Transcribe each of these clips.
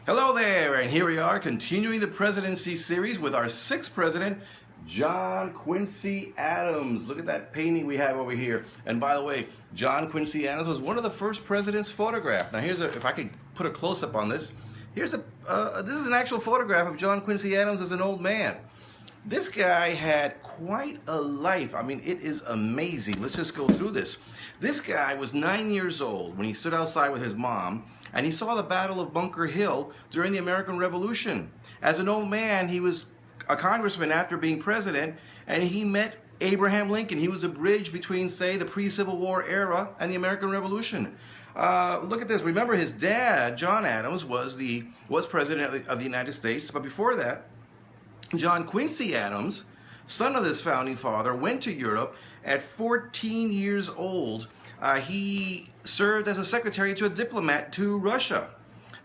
Hello there, and here we are continuing the presidency series with our sixth president, John Quincy Adams. Look at that painting we have over here. And by the way, John Quincy Adams was one of the first presidents photographed. Now if I could put a close-up on this, this is an actual photograph of John Quincy Adams as an old man. This guy had quite a life. I mean, it is amazing. Let's just go through this. This guy was 9 years old when he stood outside with his mom, and he saw the Battle of Bunker Hill during the American Revolution. As an old man, he was a congressman after being president, and he met Abraham Lincoln. He was a bridge between, say, the pre-Civil War era and the American Revolution. Look at this. Remember, his dad, John Adams, was president of the United States, but before that, John Quincy Adams, son of this founding father, went to Europe at 14 years old. He served as a secretary to a diplomat to Russia.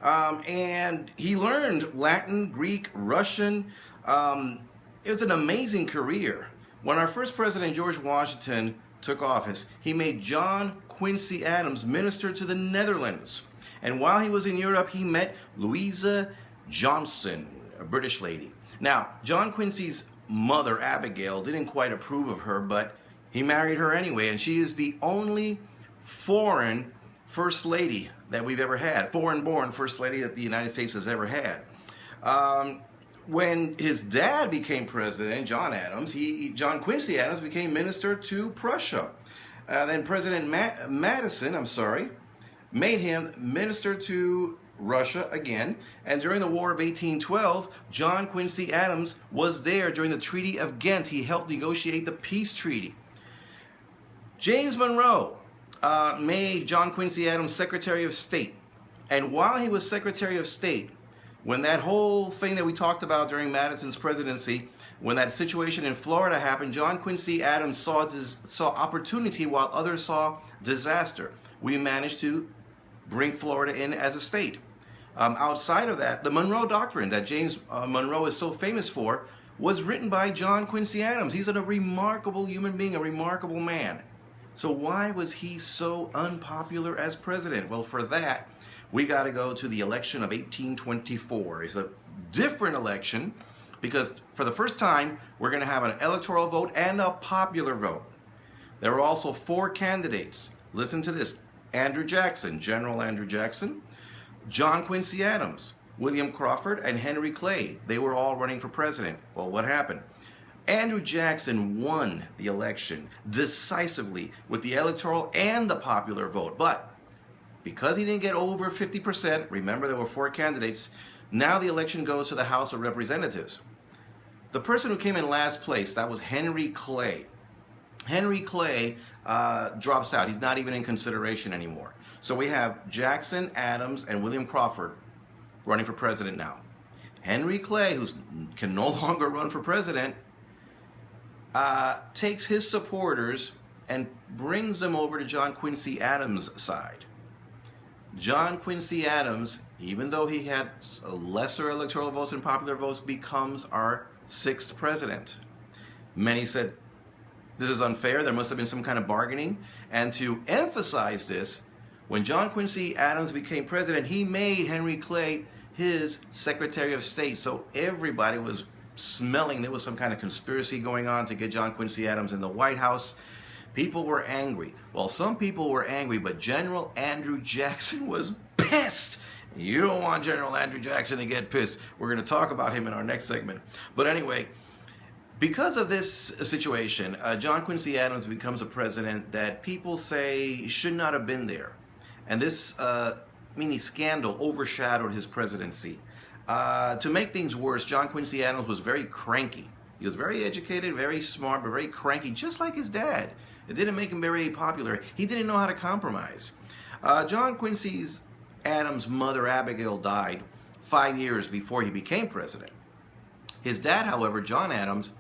And he learned Latin, Greek, Russian. It was an amazing career. When our first president, George Washington, took office, he made John Quincy Adams minister to the Netherlands. And while he was in Europe, he met Louisa Johnson, a British lady. Now, John Quincy's mother, Abigail, didn't quite approve of her, but he married her anyway, and she is the only foreign first lady that we've ever had, foreign-born first lady that the United States has ever had. When his dad became president, John Quincy Adams became minister to Prussia. Then President Madison, made him minister to Russia again, and during the War of 1812, John Quincy Adams was there during the Treaty of Ghent. He helped negotiate the peace treaty. James Monroe made John Quincy Adams Secretary of State, and while he was Secretary of State, when that whole thing that we talked about during Madison's presidency, when that situation in Florida happened, John Quincy Adams saw opportunity while others saw disaster. We managed to bring Florida in as a state. Outside of that, the Monroe Doctrine that James Monroe is so famous for was written by John Quincy Adams. He's a remarkable human being, a remarkable man. So why was he so unpopular as president? Well, for that, we got to go to the election of 1824. It's a different election because for the first time, we're going to have an electoral vote and a popular vote. There were also 4 candidates. Listen to this. Andrew Jackson, General Andrew Jackson, John Quincy Adams, William Crawford, and Henry Clay. They were all running for president. Well, what happened? Andrew Jackson won the election decisively with the electoral and the popular vote. But because he didn't get over 50%, remember there were 4 candidates, now the election goes to the House of Representatives. The person who came in last place, that was Henry Clay. Henry Clay drops out. He's not even in consideration anymore. So we have Jackson, Adams, and William Crawford running for president now. Henry Clay, who can no longer run for president, takes his supporters and brings them over to John Quincy Adams' side. John Quincy Adams, even though he had lesser electoral votes and popular votes, becomes our 6th president. Many said, this is unfair. There must have been some kind of bargaining. And to emphasize this, when John Quincy Adams became president, he made Henry Clay his Secretary of State. So everybody was smelling there was some kind of conspiracy going on to get John Quincy Adams in the White House. People were angry. Well, some people were angry, but General Andrew Jackson was pissed. You don't want General Andrew Jackson to get pissed. We're going to talk about him in our next segment. But anyway, because of this situation, John Quincy Adams becomes a president that people say should not have been there. And this mini scandal overshadowed his presidency. To make things worse, John Quincy Adams was very cranky. He was very educated, very smart, but very cranky, just like his dad. It didn't make him very popular. He didn't know how to compromise. John Quincy Adams' mother, Abigail, died 5 years before he became president. His dad, however, John Adams,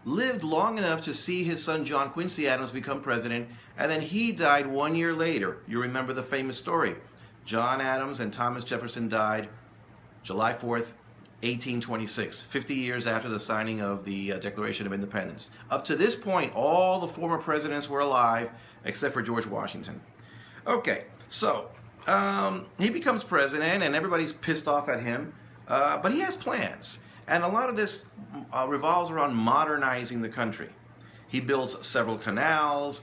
lived long enough to see his son John Quincy Adams become president, and then he died 1 year later. You remember the famous story. John Adams and Thomas Jefferson died July 4th, 1826, 50 years after the signing of the Declaration of Independence. Up to this point, all the former presidents were alive except for George Washington. Okay, so He becomes president, and everybody's pissed off at him, but he has plans. And a lot of this revolves around modernizing the country. He builds several canals.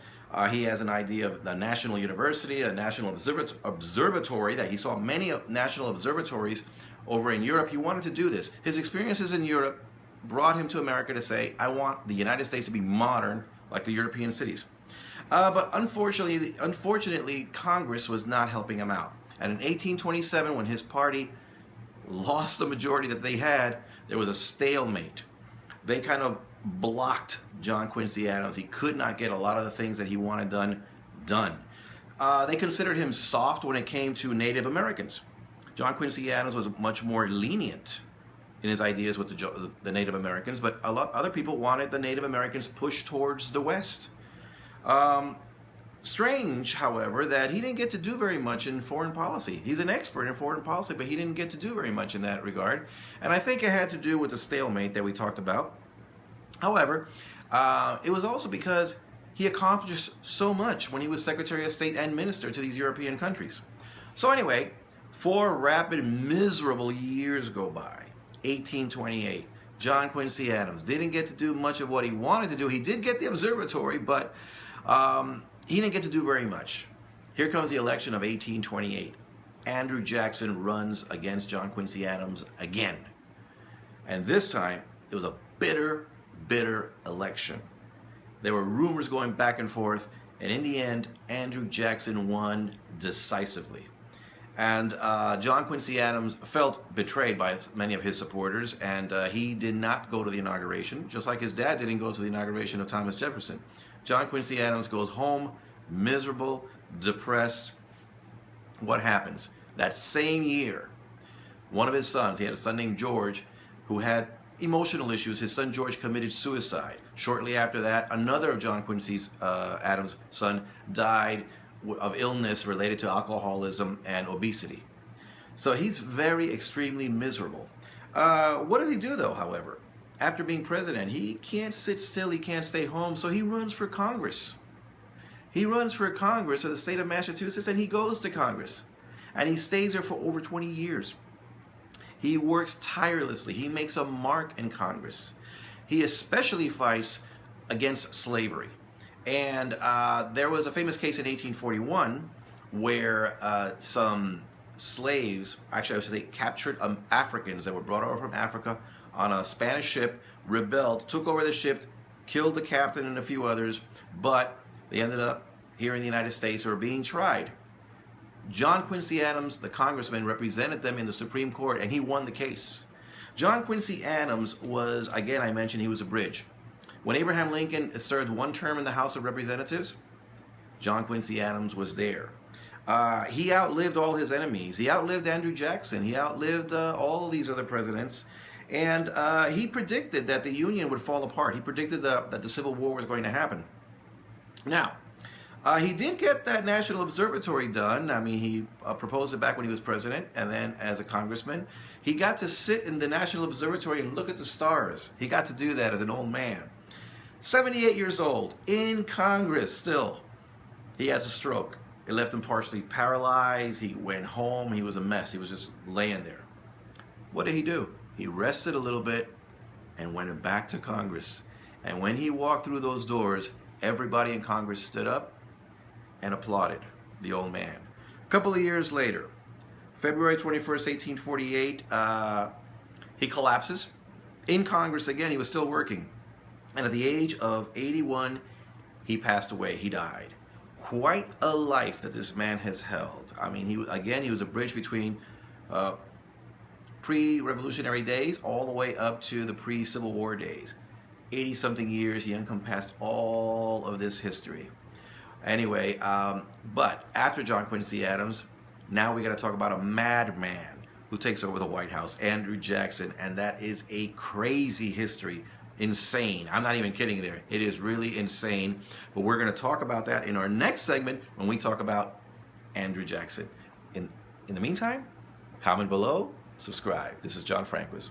He has an idea of a national university, a national observatory, that he saw many national observatories over in Europe. He wanted to do this. His experiences in Europe brought him to America to say, I want the United States to be modern like the European cities. But unfortunately, Congress was not helping him out. And in 1827, when his party lost the majority that they had, there was a stalemate. They kind of blocked John Quincy Adams. He could not get a lot of the things that he wanted done. They considered him soft when it came to Native Americans. John Quincy Adams was much more lenient in his ideas with the Native Americans, but other people wanted the Native Americans pushed towards the West. Strange, however, that he didn't get to do very much in foreign policy. He's an expert in foreign policy, but he didn't get to do very much in that regard. And I think it had to do with the stalemate that we talked about. However, it was also because he accomplished so much when he was Secretary of State and Minister to these European countries. So anyway, 4 rapid, miserable years go by. 1828. John Quincy Adams didn't get to do much of what he wanted to do. He did get the observatory, but he didn't get to do very much. Here comes the election of 1828. Andrew Jackson runs against John Quincy Adams again. And this time, it was a bitter election. There were rumors going back and forth, and in the end, Andrew Jackson won decisively. And John Quincy Adams felt betrayed by many of his supporters, and he did not go to the inauguration, just like his dad didn't go to the inauguration of Thomas Jefferson. John Quincy Adams goes home, miserable, depressed. What happens? That same year, one of his sons, he had a son named George, who had emotional issues. His son George committed suicide. Shortly after that, another of John Quincy Adams' son died of illness related to alcoholism and obesity. So he's extremely miserable. What does he do though, however? After being president, he can't sit still, he can't stay home, so he runs for Congress. He runs for Congress of the state of Massachusetts, and he goes to Congress. And he stays there for over 20 years. He works tirelessly. He makes a mark in Congress. He especially fights against slavery. And there was a famous case in 1841 where some slaves, actually I should say captured Africans that were brought over from Africa on a Spanish ship, rebelled, took over the ship, killed the captain and a few others, but they ended up here in the United States or were being tried. John Quincy Adams, the congressman, represented them in the Supreme Court, and he won the case. John Quincy Adams was, again, I mentioned he was a bridge. When Abraham Lincoln served one term in the House of Representatives, John Quincy Adams was there. He outlived all his enemies. He outlived Andrew Jackson. He outlived all these other presidents. And he predicted that the Union would fall apart. He predicted that the Civil War was going to happen. Now, he did get that National Observatory done. I mean, he proposed it back when he was president, and then as a congressman. He got to sit in the National Observatory and look at the stars. He got to do that as an old man. 78 years old, in Congress still. He has a stroke. It left him partially paralyzed. He went home. He was a mess. He was just laying there. What did he do? He rested a little bit and went back to Congress. And when he walked through those doors, everybody in Congress stood up and applauded the old man. A couple of years later, February 21st, 1848, he collapses. In Congress again, he was still working. And at the age of 81, he passed away. He died. Quite a life that this man has held. I mean, he was a bridge between pre-revolutionary days all the way up to the pre-Civil War days. 80-something years, he encompassed all of this history. Anyway, but after John Quincy Adams, now we got to talk about a madman who takes over the White House, Andrew Jackson, and that is a crazy history. Insane. I'm not even kidding there. It is really insane. But we're going to talk about that in our next segment when we talk about Andrew Jackson. In the meantime, comment below, subscribe. This is John Franquis.